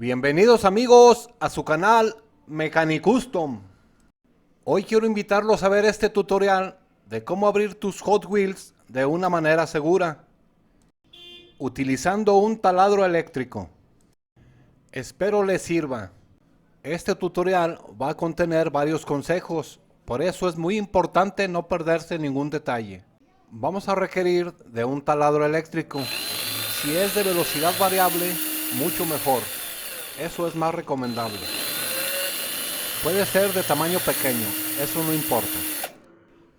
Bienvenidos amigos a su canal Mecanicustom. Hoy quiero invitarlos a ver este tutorial de cómo abrir tus Hot Wheels de una manera segura, utilizando un taladro eléctrico. Espero les sirva. Este tutorial va a contener varios consejos, por eso es muy importante no perderse ningún detalle. Vamos a requerir de un taladro eléctrico. Si es de velocidad variable, mucho mejor. Eso es más recomendable. Puede ser de tamaño pequeño, eso no importa.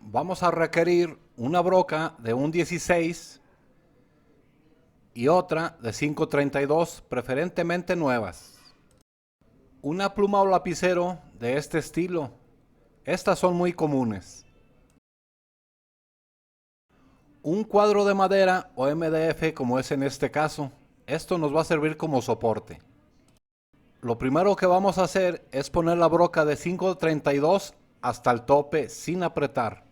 Vamos a requerir una broca de un 16 y otra de 532, preferentemente nuevas. Una pluma o lapicero de este estilo. Estas son muy comunes. Un cuadro de madera o MDF como es en este caso. Esto nos va a servir como soporte. Lo primero que vamos a hacer es poner la broca de 532 hasta el tope sin apretar.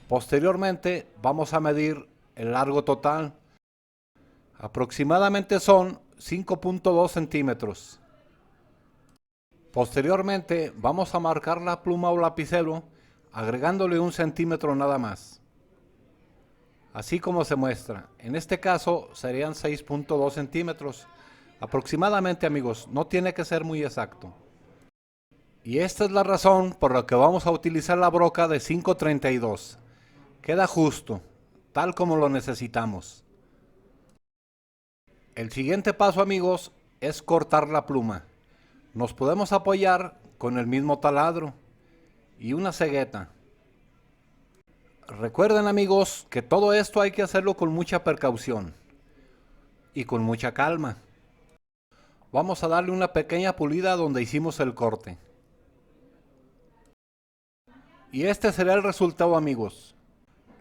Posteriormente vamos a medir el largo total. Aproximadamente son 5.2 centímetros. Posteriormente vamos a marcar la pluma o lapicero agregándole 1 centímetro nada más. Así como se muestra. En este caso serían 6.2 centímetros. Aproximadamente, amigos, no tiene que ser muy exacto. Y esta es la razón por la que vamos a utilizar la broca de 532. Queda justo, tal como lo necesitamos. El siguiente paso, amigos, es cortar la pluma. Nos podemos apoyar con el mismo taladro y una cegueta. Recuerden, amigos, que todo esto hay que hacerlo con mucha precaución y con mucha calma. Vamos a darle una pequeña pulida donde hicimos el corte. Y este será el resultado, amigos.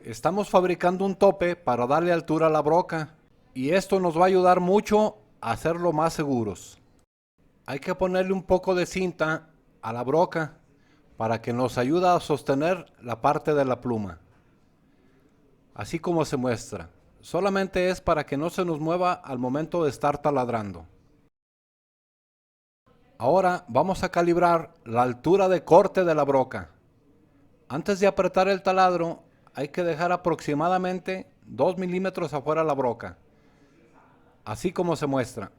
Estamos fabricando un tope para darle altura a la broca. Y esto nos va a ayudar mucho a hacerlo más seguros. Hay que ponerle un poco de cinta a la broca para que nos ayude a sostener la parte de la pluma. Así como se muestra. Solamente es para que no se nos mueva al momento de estar taladrando. Ahora vamos a calibrar la altura de corte de la broca. Antes de apretar el taladro hay que dejar aproximadamente 2 milímetros afuera la broca. Así como se muestra.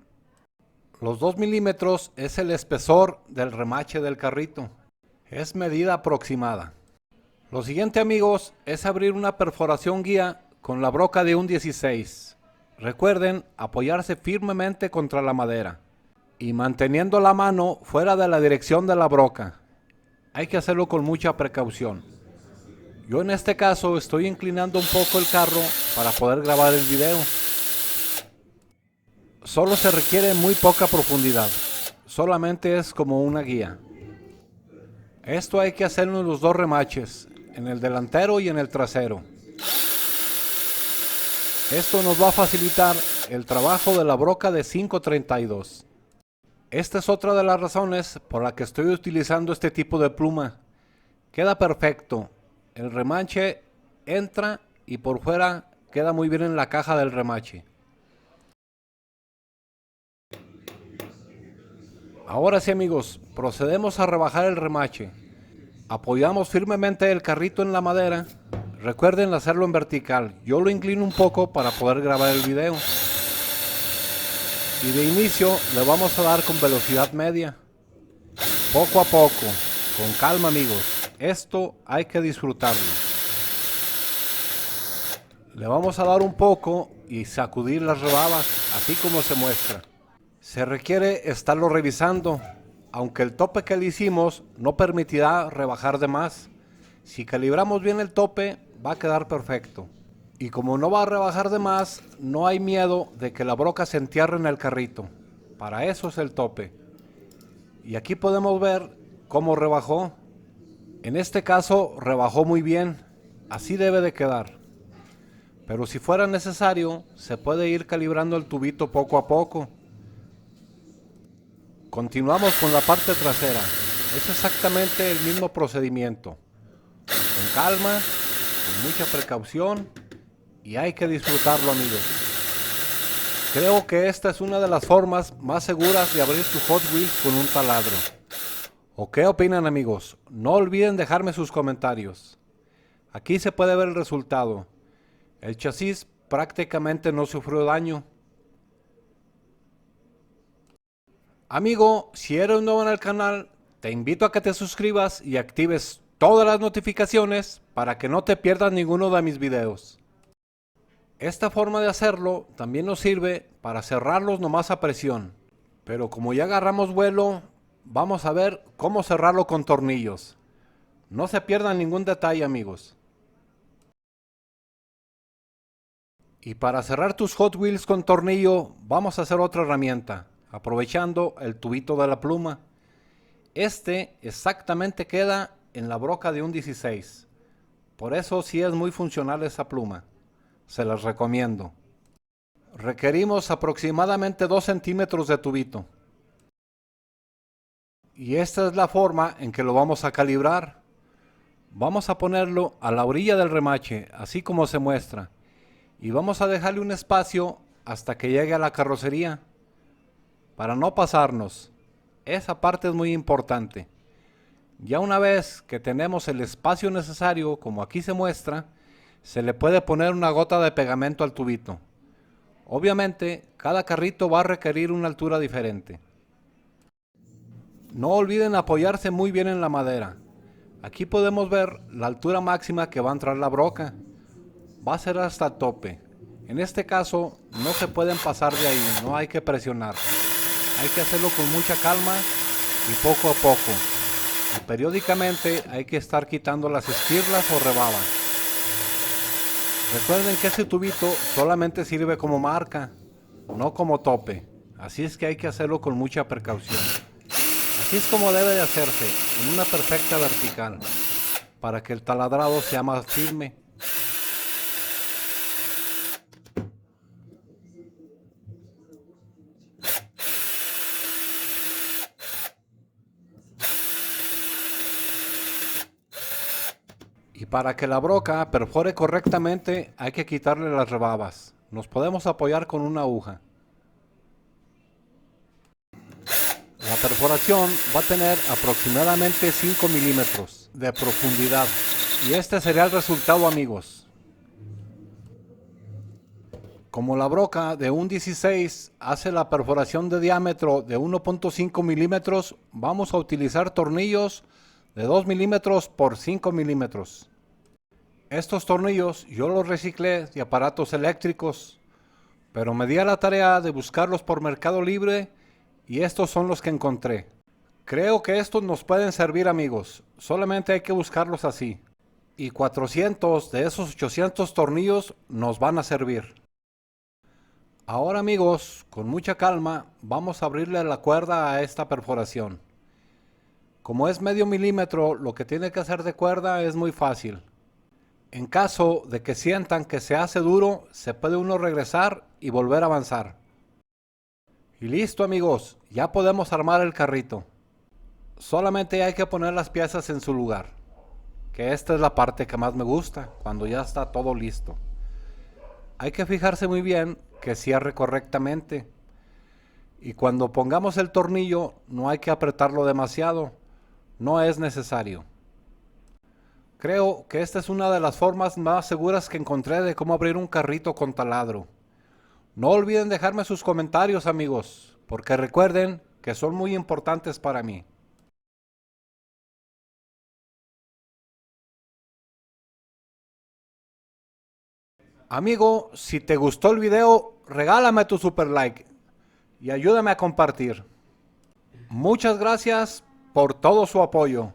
Los 2 milímetros es el espesor del remache del carrito. Es medida aproximada. Lo siguiente, amigos, es abrir una perforación guía con la broca de un 16. Recuerden apoyarse firmemente contra la madera y manteniendo la mano fuera de la dirección de la broca. Hay que hacerlo con mucha precaución. Yo en este caso estoy inclinando un poco el carro para poder grabar el video. Solo se requiere muy poca profundidad. Solamente es como una guía. Esto hay que hacerlo en los dos remaches, en el delantero y en el trasero. Esto nos va a facilitar el trabajo de la broca de 532. Esta es otra de las razones por la que estoy utilizando este tipo de pluma. Queda perfecto. El remache entra y por fuera queda muy bien en la caja del remache. Ahora sí, amigos, procedemos a rebajar el remache. Apoyamos firmemente el carrito en la madera. Recuerden hacerlo en vertical. Yo lo inclino un poco para poder grabar el video. Y de inicio le vamos a dar con velocidad media. Poco a poco, con calma, amigos. Esto hay que disfrutarlo. Le vamos a dar un poco y sacudir las rebabas, así como se muestra. Se requiere estarlo revisando, aunque el tope que le hicimos no permitirá rebajar de más. Si calibramos bien el tope, va a quedar perfecto. Y como no va a rebajar de más, no hay miedo de que la broca se entierre en el carrito. Para eso es el tope. Y aquí podemos ver cómo rebajó. En este caso rebajó muy bien. Así debe de quedar. Pero si fuera necesario, se puede ir calibrando el tubito poco a poco. Continuamos con la parte trasera. Es exactamente el mismo procedimiento. Con calma, con mucha precaución y hay que disfrutarlo, amigos. Creo que esta es una de las formas más seguras de abrir tu Hot Wheels con un taladro. ¿O qué opinan, amigos? No olviden dejarme sus comentarios. Aquí se puede ver el resultado. El chasis prácticamente no sufrió daño. Amigo, si eres nuevo en el canal, te invito a que te suscribas y actives todas las notificaciones para que no te pierdas ninguno de mis videos. Esta forma de hacerlo también nos sirve para cerrarlos nomás a presión. Pero como ya agarramos vuelo, vamos a ver cómo cerrarlo con tornillos. No se pierdan ningún detalle, amigos. Y para cerrar tus Hot Wheels con tornillo, vamos a hacer otra herramienta, aprovechando el tubito de la pluma. Este exactamente queda en la broca de un 16. Por eso sí es muy funcional esa pluma. Se las recomiendo. Requerimos aproximadamente 2 centímetros de tubito. Y esta es la forma en que lo vamos a calibrar. Vamos a ponerlo a la orilla del remache, así como se muestra. Y vamos a dejarle un espacio hasta que llegue a la carrocería. Para no pasarnos. Esa parte es muy importante. Ya una vez que tenemos el espacio necesario, como aquí se muestra, se le puede poner una gota de pegamento al tubito. Obviamente, cada carrito va a requerir una altura diferente. No olviden apoyarse muy bien en la madera. Aquí podemos ver la altura máxima que va a entrar la broca. Va a ser hasta el tope. En este caso, no se pueden pasar de ahí, no hay que presionar. Hay que hacerlo con mucha calma y poco a poco. Y periódicamente hay que estar quitando las esquirlas o rebabas. Recuerden que este tubito solamente sirve como marca, no como tope. Así es que hay que hacerlo con mucha precaución. Así es como debe de hacerse, en una perfecta vertical, para que el taladrado sea más firme. Y para que la broca perfore correctamente hay que quitarle las rebabas. Nos podemos apoyar con una aguja. La perforación va a tener aproximadamente 5 milímetros de profundidad. Y este sería el resultado, amigos. Como la broca de un 16 hace la perforación de diámetro de 1.5 milímetros, vamos a utilizar tornillos de 2 milímetros por 5 milímetros. Estos tornillos yo los reciclé de aparatos eléctricos, pero me di a la tarea de buscarlos por Mercado Libre y estos son los que encontré. Creo que estos nos pueden servir, amigos, solamente hay que buscarlos así. Y 400 de esos 800 tornillos nos van a servir. Ahora, amigos, con mucha calma vamos a abrirle la cuerda a esta perforación. Como es medio milímetro, lo que tiene que hacer de cuerda es muy fácil. En caso de que sientan que se hace duro, se puede uno regresar y volver a avanzar. Y listo, amigos, ya podemos armar el carrito. Solamente hay que poner las piezas en su lugar, que esta es la parte que más me gusta, cuando ya está todo listo. Hay que fijarse muy bien que cierre correctamente. Y cuando pongamos el tornillo, no hay que apretarlo demasiado, no es necesario. Creo que esta es una de las formas más seguras que encontré de cómo abrir un carrito con taladro. No olviden dejarme sus comentarios, amigos, porque recuerden que son muy importantes para mí. Amigo, si te gustó el video, regálame tu super like y ayúdame a compartir. Muchas gracias por todo su apoyo.